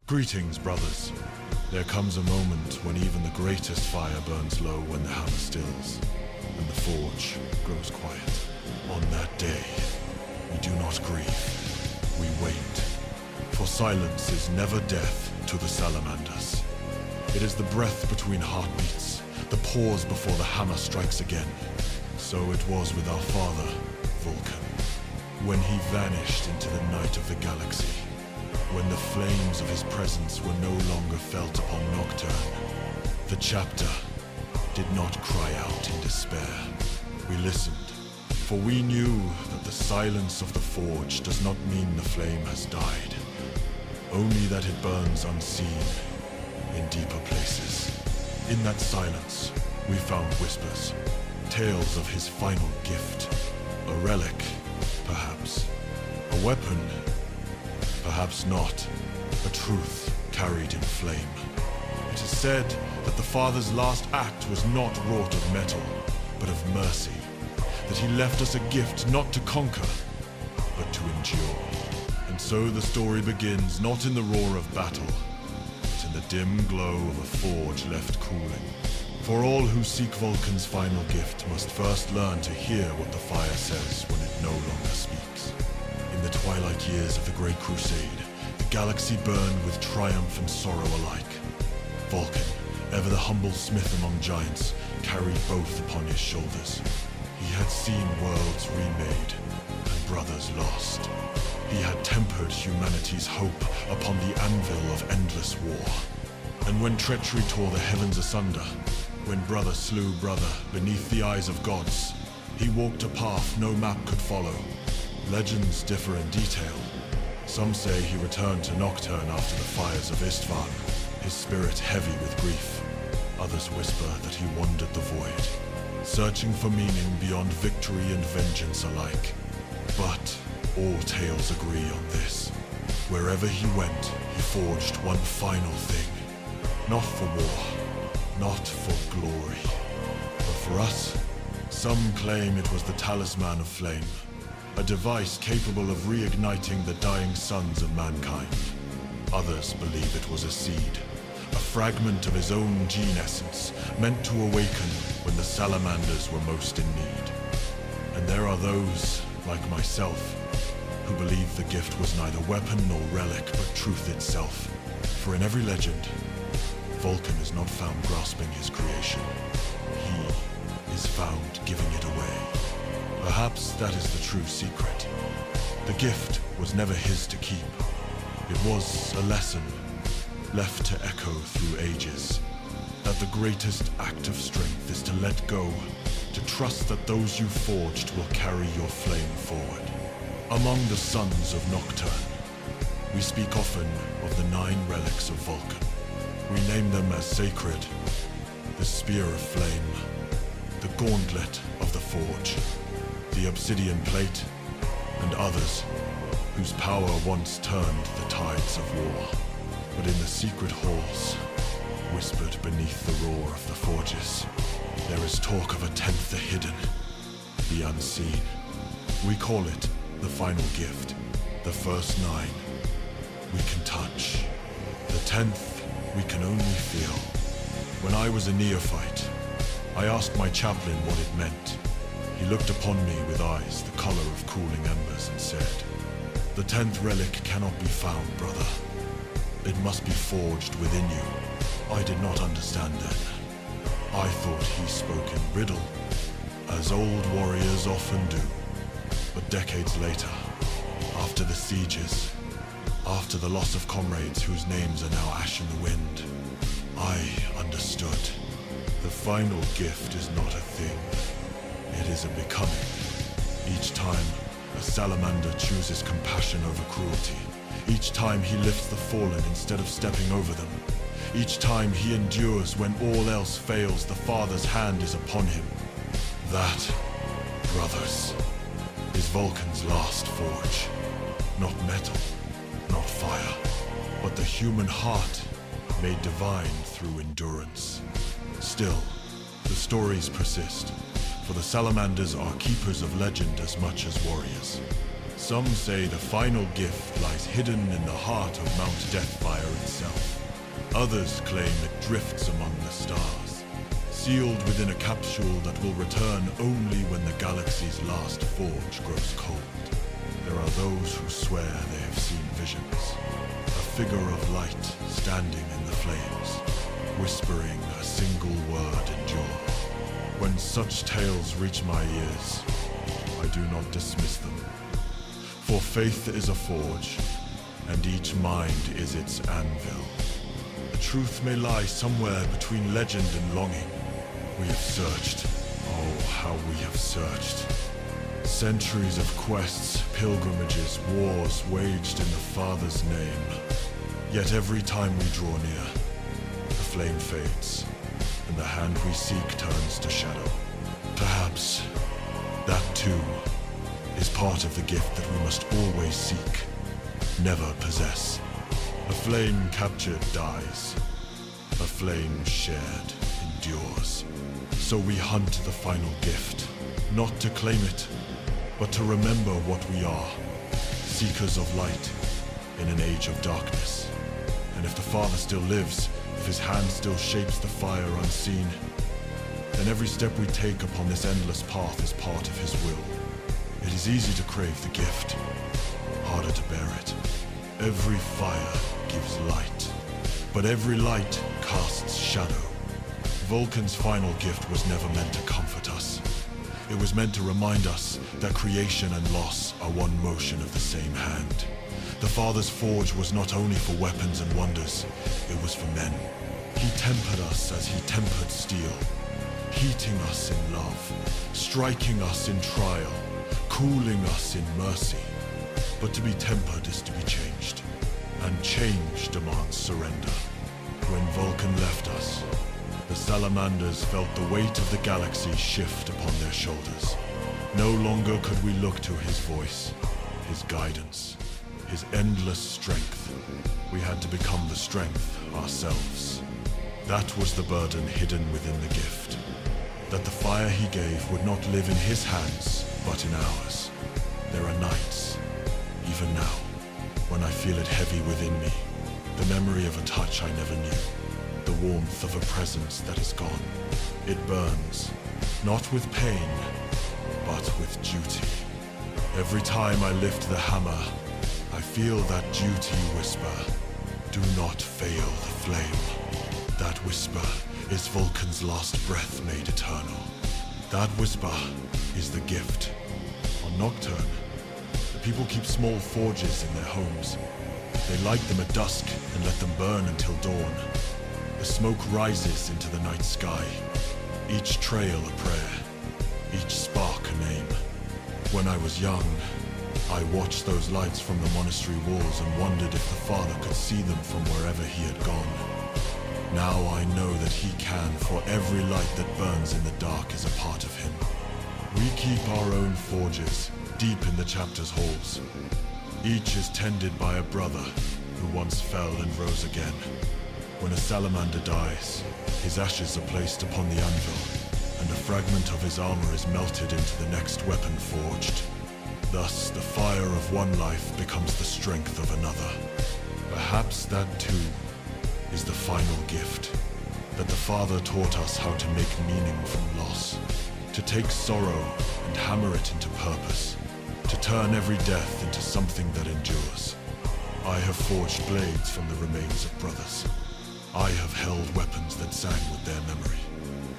Greetings, brothers. There comes a moment when even the greatest fire burns low when the hammer stills, and the forge grows quiet. On that day, we do not grieve, we wait. For silence is never death to the Salamanders. It is the breath between heartbeats, the pause before the hammer strikes again. So it was with our father, Vulkan, when he vanished into the night of the galaxy. When the flames of his presence were no longer felt upon Nocturne, the chapter did not cry out in despair. We listened, for we knew that the silence of the forge does not mean the flame has died, only that it burns unseen in deeper places. In that silence, we found whispers, tales of his final gift, a relic, perhaps, a weapon, perhaps not, a truth carried in flame. It is said that the Father's last act was not wrought of metal, but of mercy, that he left us a gift not to conquer, but to endure. And so the story begins not in the roar of battle, but in the dim glow of a forge left cooling. For all who seek Vulkan's final gift must first learn to hear what the fire says when it no longer speaks. In the twilight years of the Great Crusade, the galaxy burned with triumph and sorrow alike. Vulkan, ever the humble smith among giants, carried both upon his shoulders. He had seen worlds remade and brothers lost. He had tempered humanity's hope upon the anvil of endless war. And when treachery tore the heavens asunder, when brother slew brother beneath the eyes of gods, he walked a path no map could follow. Legends differ in detail. Some say he returned to Nocturne after the fires of Istvan, his spirit heavy with grief. Others whisper that he wandered the void, searching for meaning beyond victory and vengeance alike. But all tales agree on this. Wherever he went, he forged one final thing. Not for war, not for glory, but for us. Some claim it was the Talisman of Flame, a device capable of reigniting the dying suns of mankind. Others believe it was a seed, a fragment of his own gene essence, meant to awaken when the Salamanders were most in need. And there are those, like myself, who believe the gift was neither weapon nor relic, but truth itself. For in every legend, Vulkan is not found grasping his creation. He is found giving it away. Perhaps that is the true secret. The gift was never his to keep. It was a lesson left to echo through ages, that the greatest act of strength is to let go, to trust that those you forged will carry your flame forward. Among the sons of Nocturne, we speak often of the 9 relics of Vulkan. We name them as sacred: the Spear of Flame, the Gauntlet of the Forge, the Obsidian Plate, and others whose power once turned the tides of war. But in the secret halls, whispered beneath the roar of the forges, there is talk of a 10th, the hidden, the unseen. We call it the final gift, the first 9 we can touch, the 10th we can only feel. When I was a neophyte, I asked my chaplain what it meant. He looked upon me with eyes the color of cooling embers and said, "The 10th relic cannot be found, brother. It must be forged within you." I did not understand then. I thought he spoke in riddle, as old warriors often do. But decades later, after the sieges, after the loss of comrades whose names are now ash in the wind, I understood. The final gift is not a thing. It is a becoming. Each time, a salamander chooses compassion over cruelty. Each time he lifts the fallen instead of stepping over them. Each time he endures when all else fails, the Father's hand is upon him. That, brothers, is Vulkan's last forge. Not metal, not fire, but the human heart made divine through endurance. Still, the stories persist, for the Salamanders are keepers of legend as much as warriors. Some say the final gift lies hidden in the heart of Mount Deathfire itself. Others claim it drifts among the stars, sealed within a capsule that will return only when the galaxy's last forge grows cold. There are those who swear they have seen visions. A figure of light standing in the flames, whispering a single word, endure. When such tales reach my ears, I do not dismiss them. For faith is a forge, and each mind is its anvil. The truth may lie somewhere between legend and longing. We have searched. Oh, how we have searched. Centuries of quests, pilgrimages, wars waged in the Father's name. Yet every time we draw near, the flame fades, and the hand we seek turns to shadow. Perhaps that too is part of the gift that we must always seek, never possess. A flame captured dies. A flame shared endures. So we hunt the final gift, not to claim it, but to remember what we are, seekers of light in an age of darkness. And if the Father still lives, if his hand still shapes the fire unseen, then every step we take upon this endless path is part of his will. It is easy to crave the gift, harder to bear it. Every fire gives light, but every light casts shadow. Vulkan's final gift was never meant to comfort us. It was meant to remind us that creation and loss are one motion of the same hand. The Father's forge was not only for weapons and wonders, it was for men. He tempered us as he tempered steel, heating us in love, striking us in trial, cooling us in mercy. But to be tempered is to be changed, and change demands surrender. When Vulkan left us, the Salamanders felt the weight of the galaxy shift upon their shoulders. No longer could we look to his voice, his guidance, his endless strength. We had to become the strength ourselves. That was the burden hidden within the gift. That the fire he gave would not live in his hands, but in ours. There are nights, even now, when I feel it heavy within me. The memory of a touch I never knew. The warmth of a presence that is gone. It burns, not with pain, but with duty. Every time I lift the hammer, I feel that duty whisper, do not fail the flame. That whisper is Vulkan's last breath made eternal. That whisper is the gift. On Nocturne, the people keep small forges in their homes. They light them at dusk and let them burn until dawn. The smoke rises into the night sky, each trail a prayer, each spark a name. When I was young, I watched those lights from the monastery walls and wondered if the Father could see them from wherever he had gone. Now I know that he can, for every light that burns in the dark is a part of him. We keep our own forges, deep in the chapter's halls. Each is tended by a brother who once fell and rose again. When a salamander dies, his ashes are placed upon the anvil, and a fragment of his armor is melted into the next weapon forged. Thus, the fire of one life becomes the strength of another. Perhaps that too is the final gift, that the Father taught us how to make meaning from loss, to take sorrow and hammer it into purpose, to turn every death into something that endures. I have forged blades from the remains of brothers. I have held weapons that sang with their memory,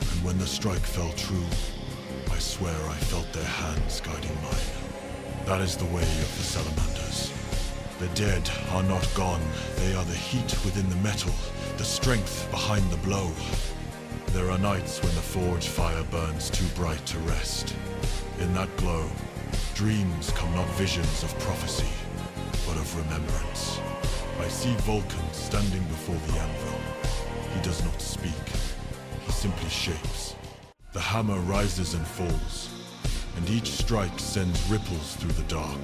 and when the strike fell true, I swear I felt their hands guiding mine. That is the way of the Salamanders. The dead are not gone, they are the heat within the metal, the strength behind the blow. There are nights when the forge fire burns too bright to rest. In that glow, dreams come, not visions of prophecy, but of remembrance. I see Vulkan standing before the anvil. He does not speak, he simply shapes. The hammer rises and falls, and each strike sends ripples through the dark.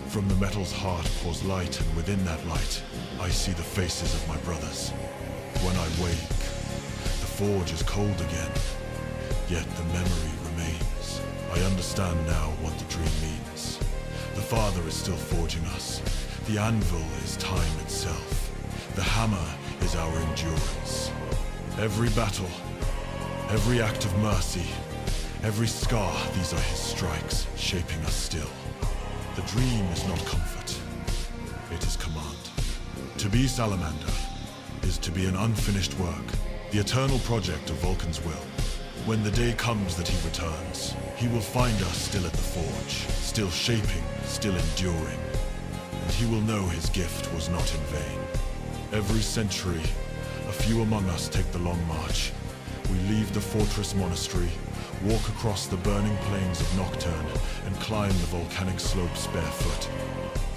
From the metal's heart pours light, and within that light, I see the faces of my brothers. When I wake, the forge is cold again, yet the memory remains. I understand now what the dream means. The Father is still forging us. The anvil is time itself. The hammer is our endurance. Every battle, every act of mercy, every scar, these are his strikes, shaping us still. The dream is not comfort, it is command. To be Salamander is to be an unfinished work, the eternal project of Vulkan's will. When the day comes that he returns, he will find us still at the forge, still shaping, still enduring. And he will know his gift was not in vain. Every century, a few among us take the long march. We leave the fortress monastery, walk across the burning plains of Nocturne, and climb the volcanic slopes barefoot.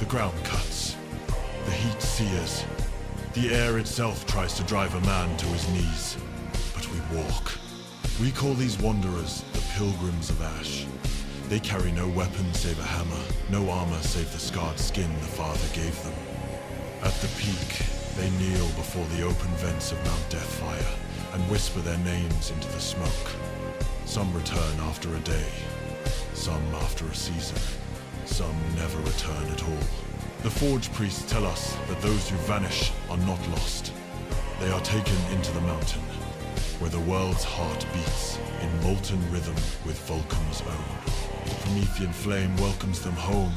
The ground cuts. The heat sears. The air itself tries to drive a man to his knees. But we walk. We call these wanderers the Pilgrims of Ash. They carry no weapon save a hammer, no armor save the scarred skin the Father gave them. At the peak, they kneel before the open vents of Mount Deathfire and whisper their names into the smoke. Some return after a day, some after a season, some never return at all. The Forge priests tell us that those who vanish are not lost. They are taken into the mountain, where the world's heart beats in molten rhythm with Vulkan's own. The Promethean flame welcomes them home,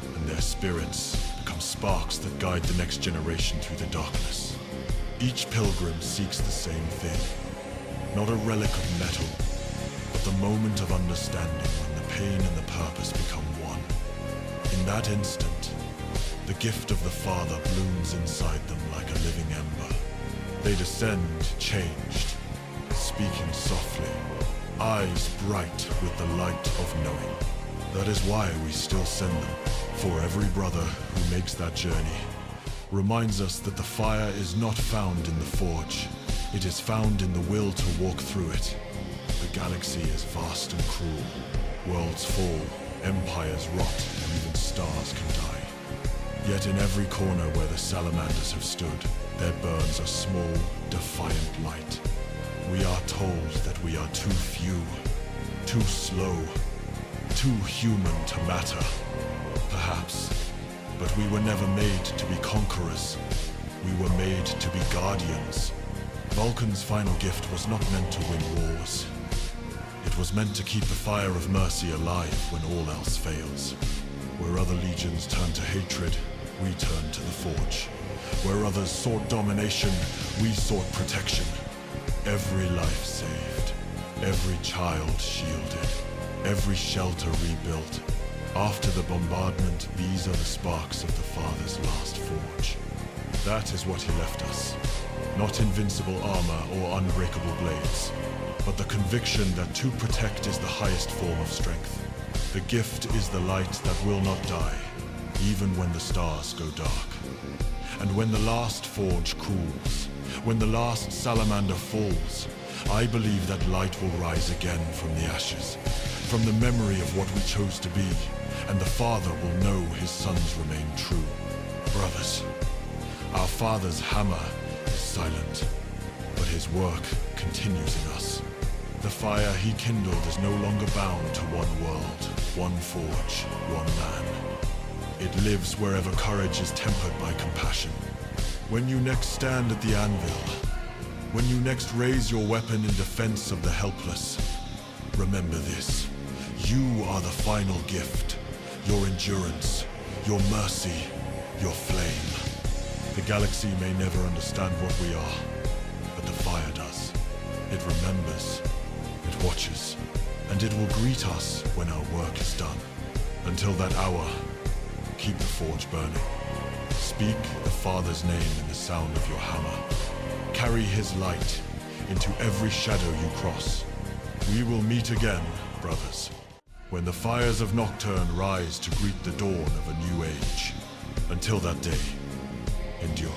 and their spirits become sparks that guide the next generation through the darkness. Each pilgrim seeks the same thing, not a relic of metal, but the moment of understanding when the pain and the purpose become one. In that instant, the gift of the Father blooms inside them like a living ember. They descend changed, speaking softly, eyes bright with the light of knowing. That is why we still send them, for every brother who makes that journey reminds us that the fire is not found in the forge. It is found in the will to walk through it. The galaxy is vast and cruel. Worlds fall, empires rot, and even stars can die. Yet in every corner where the Salamanders have stood, there burns a small, defiant light. We are told that we are too few, too slow, too human to matter. Perhaps. But we were never made to be conquerors. We were made to be guardians. Vulkan's final gift was not meant to win wars. It was meant to keep the fire of mercy alive when all else fails. Where other legions turned to hatred, we turned to the Forge. Where others sought domination, we sought protection. Every life saved, every child shielded, every shelter rebuilt. After the bombardment, these are the sparks of the Father's last forge. That is what he left us. Not invincible armor or unbreakable blades, but the conviction that to protect is the highest form of strength. The gift is the light that will not die, even when the stars go dark. And when the last forge cools, when the last salamander falls, I believe that light will rise again from the ashes, from the memory of what we chose to be, and the Father will know his sons remain true. Brothers, our Father's hammer is silent, but his work continues in us. The fire he kindled is no longer bound to one world, one forge, one man. It lives wherever courage is tempered by compassion. When you next stand at the anvil, when you next raise your weapon in defense of the helpless, remember this. You are the final gift. Your endurance, your mercy, your flame. The galaxy may never understand what we are, but the fire does. It remembers, it watches, and it will greet us when our work is done. Until that hour, keep the forge burning. Speak the Father's name in the sound of your hammer. Carry his light into every shadow you cross. We will meet again, brothers, when the fires of Nocturne rise to greet the dawn of a new age. Until that day, endure.